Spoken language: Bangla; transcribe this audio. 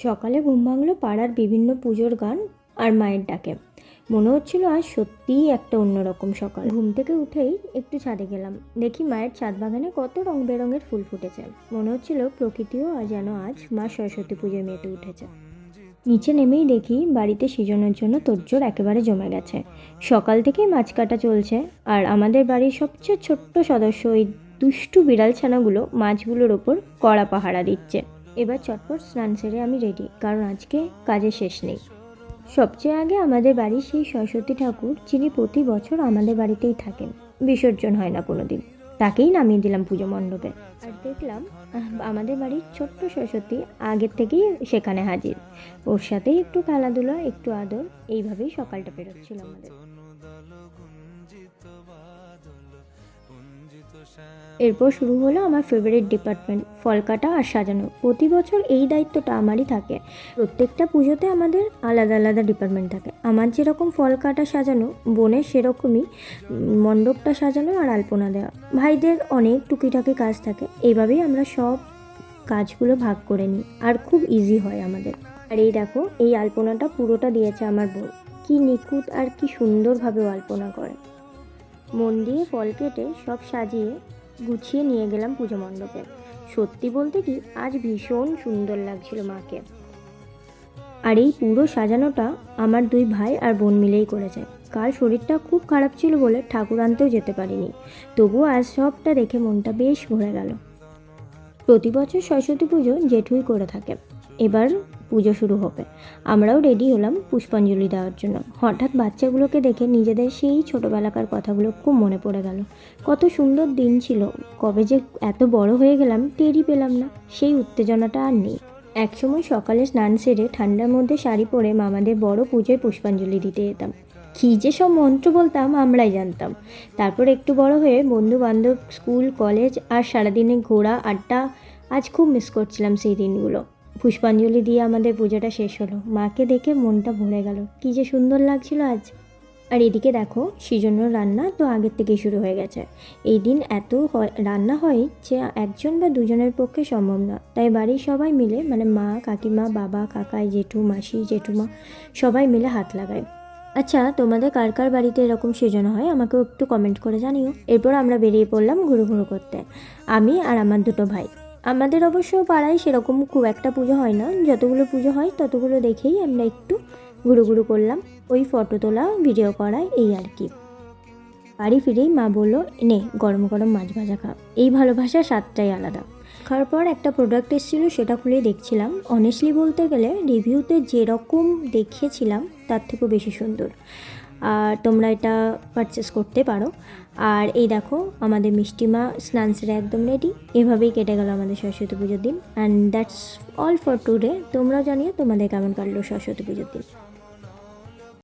সকালে ঘুম ভাঙলো পাড়ার বিভিন্ন পুজোর গান আর মায়ের ডাকে। মনে হচ্ছিল আজ সত্যিই একটা অন্যরকম সকাল। ঘুম থেকে উঠেই একটু ছাদে গেলাম, দেখি মায়ের ছাদ বাগানে কত রং বেরঙের ফুল ফুটেছে। মনে হচ্ছিল প্রকৃতিও যেন আজ মা সরস্বতী পুজোয় মেতে উঠেছে। নিচে নেমেই দেখি বাড়িতে সিজনের জন্য তোড়জোড় একেবারে জমে গেছে। সকাল থেকেই মাছ কাটা চলছে, আর আমাদের বাড়ির সবচেয়ে ছোট্ট সদস্য ওই দুষ্টু বিড়াল ছানাগুলো মাছগুলোর ওপর কড়া পাহারা দিচ্ছে। এবার চটপট স্নান সেরে আমি রেডি, কারণ আজকে কাজের শেষ নেই। সবচেয়ে আগে আমাদের বাড়ির সেই সরস্বতী ঠাকুর, যিনি প্রতি বছর আমাদের বাড়িতেই থাকেন, বিসর্জন হয় না কোনো দিন, তাকেই নামিয়ে দিলাম পুজো মণ্ডপে। আর দেখলাম আমাদের বাড়ির ছোট্ট সরস্বতী আগের থেকেই সেখানে হাজির। ওর সাথেই একটু খেলাধুলা, একটু আদর, এইভাবেই সকালটা পেরোচ্ছিল আমাদের। এরপর শুরু হলো আমার ফেভারিট ডিপার্টমেন্ট, ফল কাটা আর সাজানো। প্রতি বছর এই দায়িত্বটা আমারই থাকে। প্রত্যেকটা পুজোতে আমাদের আলাদা আলাদা ডিপার্টমেন্ট থাকে। আমার যেরকম ফল কাটা সাজানো, বোনের সেরকমই মণ্ডপটা সাজানো আর আলপনা দেওয়া। ভাইদের অনেক টুকিটাকি কাজ থাকে। এইভাবেই আমরা সব কাজগুলো ভাগ করে নিই, আর খুব ইজি হয় আমাদের। আর এই দেখো, এই আলপনাটা পুরোটা দিয়েছে আমার বোন। কি নিখুঁত আর কি সুন্দরভাবে আলপনা করে। মন দিয়ে ফল কেটে সব সাজিয়ে গুছিয়ে নিয়ে গেলাম পুজো মণ্ডপে। সত্যি বলতে কি, আজ ভীষণ সুন্দর লাগছিল মাকে। আর এই পুরো সাজানোটা আমার দুই ভাই আর বোন মিলেই করেছে। কাল শরীরটা খুব খারাপ ছিল বলে ঠাকুর আনতেও যেতে পারিনি, তবুও আজ সবটা দেখে মনটা বেশ ভরে গেল। প্রতি বছর সরস্বতী পুজো জেঠুই করে থাকে। এবার পুজো শুরু হবে, আমরাও রেডি হলাম পুষ্পাঞ্জলি দেওয়ার জন্য। হঠাৎ বাচ্চাগুলোকে দেখে নিজেদের সেই ছোটোবেলাকার কথাগুলো খুব মনে পড়ে গেল। কত সুন্দর দিন ছিল, কবে যে এত বড় হয়ে গেলাম টেরই পেলাম না। সেই উত্তেজনাটা আর নেই। একসময় সকালে স্নান সেরে ঠান্ডার মধ্যে শাড়ি পরে মামাদের বড় পুজোয় পুষ্পাঞ্জলি দিতে যেতাম। কী যে সব মন্ত্র বলতাম আমরাই জানতাম। তারপর একটু বড় হয়ে বন্ধু বান্ধব, স্কুল, কলেজ আর সারাদিনে ঘোরা, আড্ডা। আজ খুব মিস করছিলাম সেই দিনগুলো। পুষ্পাঞ্জলি দিয়ে আমাদের পুজোটা শেষ হলো। মাকে দেখে মনটা ভরে গেল, কী যে সুন্দর লাগছিল আজ। আর এদিকে দেখো, সেজন্য রান্না তো আগের থেকেই শুরু হয়ে গেছে। এই দিন এত রান্না হয় যে একজন বা দুজনের পক্ষে সম্ভব না। তাই বাড়ির সবাই মিলে, মানে মা, কাকিমা, বাবা, কাকাই, জেঠু, মাসি, জেঠুমা, সবাই মিলে হাত লাগায়। আচ্ছা, তোমাদের কার কার বাড়িতে এরকম সেজন্য হয় আমাকেও একটু কমেন্ট করে জানিও। এরপর আমরা বেরিয়ে পড়লাম ঘুরু ঘুরু করতে, আমি আর আমার দুটো ভাই। আমাদের অবশ্য পাড়ায় সেরকম খুব একটা পুজো হয় না, যতগুলো পুজো হয় ততগুলো দেখেই আমরা একটু ঘুরু ঘুরু করলাম। ওই ফটো তোলা, ভিডিও করা, এই আর কি। বাড়ি ফিরেই মা বললো, নে গরম গরম মাছ ভাজা খা। এই ভালোবাসার স্বাদটাই আলাদা। খাওয়ার পর একটা প্রোডাক্ট এসেছিলো, সেটা খুলে দেখছিলাম। অনেস্টলি বলতে গেলে রিভিউতে যেরকম দেখিয়েছিলাম তার থেকেও বেশি সুন্দর। আর তোমরা এটা পারচেস করতে পারো। আর এই দেখো, আমাদের মিষ্টিমা স্নান সেরে একদম রেডি। এভাবেই কেটে গেল আমাদের সরস্বতী পুজোর দিন। And that's all for today. তোমরাও জানিও তোমাদের কেমন কাটলো সরস্বতী পুজোর দিন।